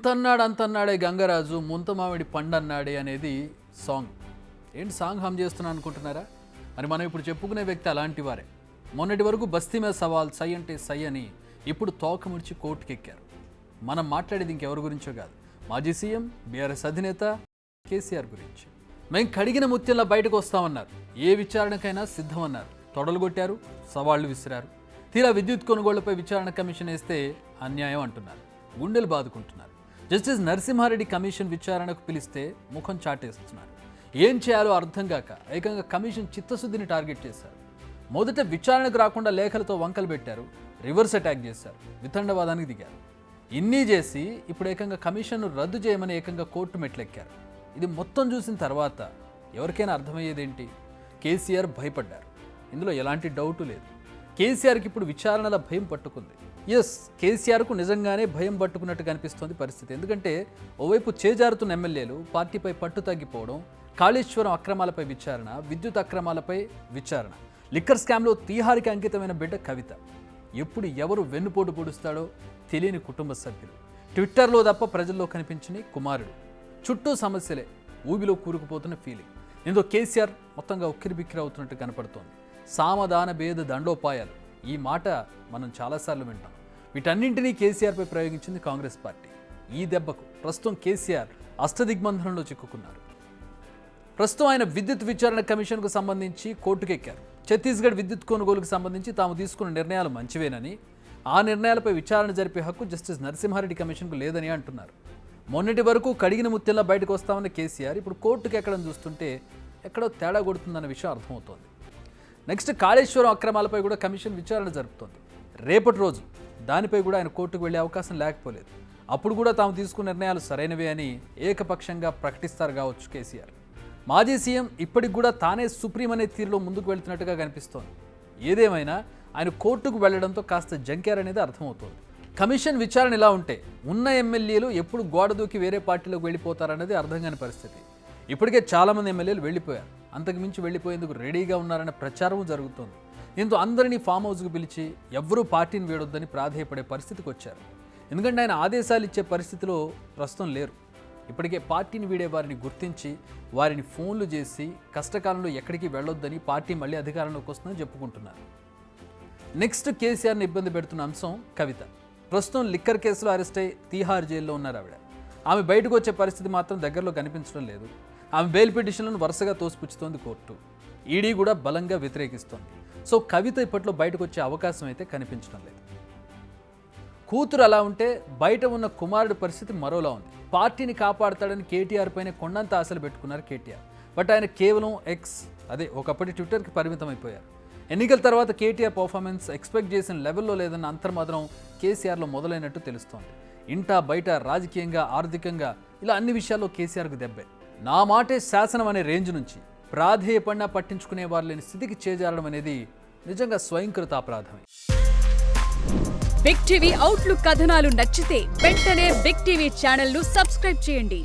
ఇంతన్నాడు అంతన్నాడే గంగరాజు ముంతమామిడి పండన్నాడే అనేది సాంగ్. ఏంటి సాంగ్ హమ్ చేస్తున్నాను అనుకుంటున్నారా? మరి మనం ఇప్పుడు చెప్పుకునే వ్యక్తి అలాంటి వారే. మొన్నటి వరకు బస్తీ మీద సవాల్ సై అంటే సై అని ఇప్పుడు తోక ముడిచి కోర్టుకెక్కారు. మనం మాట్లాడేది ఇంకెవరి గురించో కాదు, మాజీ సీఎం బీఆర్ఎస్ అధినేత కేసీఆర్ గురించి. మేము కడిగిన ముత్యంలా బయటకు వస్తామన్నారు, ఏ విచారణకైనా సిద్ధమన్నారు, తొడలు కొట్టారు, సవాళ్లు విసిరారు. తీరా విద్యుత్ కొనుగోళ్లపై విచారణ కమిషన్ వేస్తే అన్యాయం అంటున్నారు, గుండెలు బాదుకుంటున్నారు. జస్టిస్ నరసింహారెడ్డి కమిషన్ విచారణకు పిలిస్తే ముఖం చాటేస్తున్నారు. ఏం చేయాలో అర్థం కాక ఏకంగా కమిషన్ చిత్తశుద్ధిని టార్గెట్ చేశారు. మొదట విచారణకు రాకుండా లేఖలతో వంకలు పెట్టారు, రివర్స్ అటాక్ చేశారు, వితండవాదానికి దిగారు. ఇన్ని చేసి ఇప్పుడు ఏకంగా కమిషన్ను రద్దు చేయమని ఏకంగా కోర్టు మెట్లెక్కారు. ఇది మొత్తం చూసిన తర్వాత ఎవరికైనా అర్థమయ్యేదేంటి? కేసీఆర్ భయపడ్డారు. ఇందులో ఎలాంటి డౌటు లేదు. కేసీఆర్కి ఇప్పుడు విచారణల భయం పట్టుకుంది. ఎస్, కేసీఆర్కు నిజంగానే భయం పట్టుకున్నట్టు కనిపిస్తోంది పరిస్థితి. ఎందుకంటే ఓవైపు చేజారుతున్న ఎమ్మెల్యేలు పార్టీపై పట్టు తగ్గిపోవడం, కాళేశ్వరం అక్రమాలపై విచారణ, విద్యుత్ అక్రమాలపై విచారణ, లిక్కర్ స్కామ్లో తీహారికి అంకితమైన బిడ్డ కవిత, ఎప్పుడు ఎవరు వెన్నుపోటు పొడుస్తాడో తెలియని కుటుంబ సభ్యులు, ట్విట్టర్లో తప్ప ప్రజల్లో కనిపించని కుమారుడు, చుట్టూ సమస్యలే, ఊబిలో కూరుకుపోతున్న ఫీలింగ్. ఇందులో కేసీఆర్ మొత్తంగా ఉక్కిరిబిక్కిరి అవుతున్నట్టు కనపడుతోంది. సామధాన భేద దండోపాయాలు, ఈ మాట మనం చాలాసార్లు వింటాం. వీటన్నింటినీ కేసీఆర్పై ప్రయోగించింది కాంగ్రెస్ పార్టీ. ఈ దెబ్బకు ప్రస్తుతం కేసీఆర్ అష్టదిగ్బంధనంలో చిక్కుకున్నారు. ప్రస్తుతం ఆయన విద్యుత్ విచారణ కమిషన్కు సంబంధించి కోర్టుకెక్కారు. ఛత్తీస్గఢ్ విద్యుత్ కొనుగోలుకు సంబంధించి తాము తీసుకున్న నిర్ణయాలు మంచివేనని, ఆ నిర్ణయాలపై విచారణ జరిపే హక్కు జస్టిస్ నరసింహారెడ్డి కమిషన్కు లేదని అంటున్నారు. మొన్నటి వరకు కడిగిన ముత్యంలా బయటకు వస్తామన్న కేసీఆర్ ఇప్పుడు కోర్టుకు ఎక్కడం చూస్తుంటే ఎక్కడో తేడా కొడుతుందన్న విషయం అర్థమవుతోంది. నెక్స్ట్ కాళేశ్వరం అక్రమాలపై కూడా కమిషన్ విచారణ జరుపుతోంది. రేపటి రోజు దానిపై కూడా ఆయన కోర్టుకు వెళ్లే అవకాశం లేకపోలేదు. అప్పుడు కూడా తాము తీసుకున్న నిర్ణయాలు సరైనవే అని ఏకపక్షంగా ప్రకటిస్తారు కావచ్చు కేసీఆర్. మాజీ సీఎం ఇప్పటికి కూడా తానే సుప్రీం అనే తీరులో ముందుకు వెళ్తున్నట్టుగా కనిపిస్తోంది. ఏదేమైనా ఆయన కోర్టుకు వెళ్లడంతో కాస్త జంకేరనేది అర్థమవుతోంది. కమిషన్ విచారణ ఇలా ఉంటే ఉన్న ఎమ్మెల్యేలు ఎప్పుడు గోడ దూకి వేరే పార్టీలోకి వెళ్ళిపోతారనేది అర్థం కాని పరిస్థితి. ఇప్పటికే చాలామంది ఎమ్మెల్యేలు వెళ్ళిపోయారు, అంతకుమించి వెళ్ళిపోయేందుకు రెడీగా ఉన్నారనే ప్రచారం జరుగుతోంది. దీంతో అందరినీ ఫామ్ హౌస్కు పిలిచి ఎవ్వరూ పార్టీని వీడొద్దని ప్రాధేయపడే పరిస్థితికి వచ్చారు. ఎందుకంటే ఆయన ఆదేశాలు ఇచ్చే పరిస్థితిలో ప్రస్తుతం లేరు. ఇప్పటికే పార్టీని వీడే వారిని గుర్తించి వారిని ఫోన్లు చేసి కష్టకాలంలో ఎక్కడికి వెళ్ళొద్దని, పార్టీ మళ్ళీ అధికారంలోకి వస్తుందని చెప్పుకుంటున్నారు. నెక్స్ట్ కేసీఆర్ని ఇబ్బంది పెడుతున్న అంశం కవిత. ప్రస్తుతం లిక్కర్ కేసులో అరెస్ట్ అయి తీహార్ జైల్లో ఉన్నారు ఆవిడ. ఆమె బయటకు వచ్చే పరిస్థితి మాత్రం దగ్గరలో కనిపించడం లేదు. ఆమె బెయిల్ పిటిషన్లను వరుసగా తోసిపుచ్చుతోంది కోర్టు. ఈడీ కూడా బలంగా వ్యతిరేకిస్తోంది. సో కవిత ఇప్పట్లో బయటకు వచ్చే అవకాశం అయితే కనిపించడం లేదు. కూతురు అలా ఉంటే బయట ఉన్న కుమారుడి పరిస్థితి మరోలా ఉంది. పార్టీని కాపాడతాడని కేటీఆర్ పైన కొండంత ఆశలు పెట్టుకున్నారు కేటీఆర్. బట్ ఆయన కేవలం ఒకప్పటి ట్విట్టర్కి పరిమితం అయిపోయారు. ఎన్నికల తర్వాత కేటీఆర్ పర్ఫార్మెన్స్ ఎక్స్పెక్ట్ చేసిన లెవెల్లో లేదన్న అంతర్మాత్రం కేసీఆర్లో మొదలైనట్టు తెలుస్తోంది. ఇంటా బయట రాజకీయంగా, ఆర్థికంగా ఇలా అన్ని విషయాల్లో కేసీఆర్కు దెబ్బే. నా మాటే శాసనం అనే రేంజ్ నుంచి ప్రాధేయపడినా పట్టించుకునే వారు లేని స్థితికి చేజారడం అనేది నిజంగా స్వయంకృత అపరాధమే. బిగ్ టీవీ అవుట్లుక్ కథనాలు నచ్చితే వెంటనే బిగ్ టీవీ ఛానల్ ను సబ్స్క్రైబ్ చేయండి.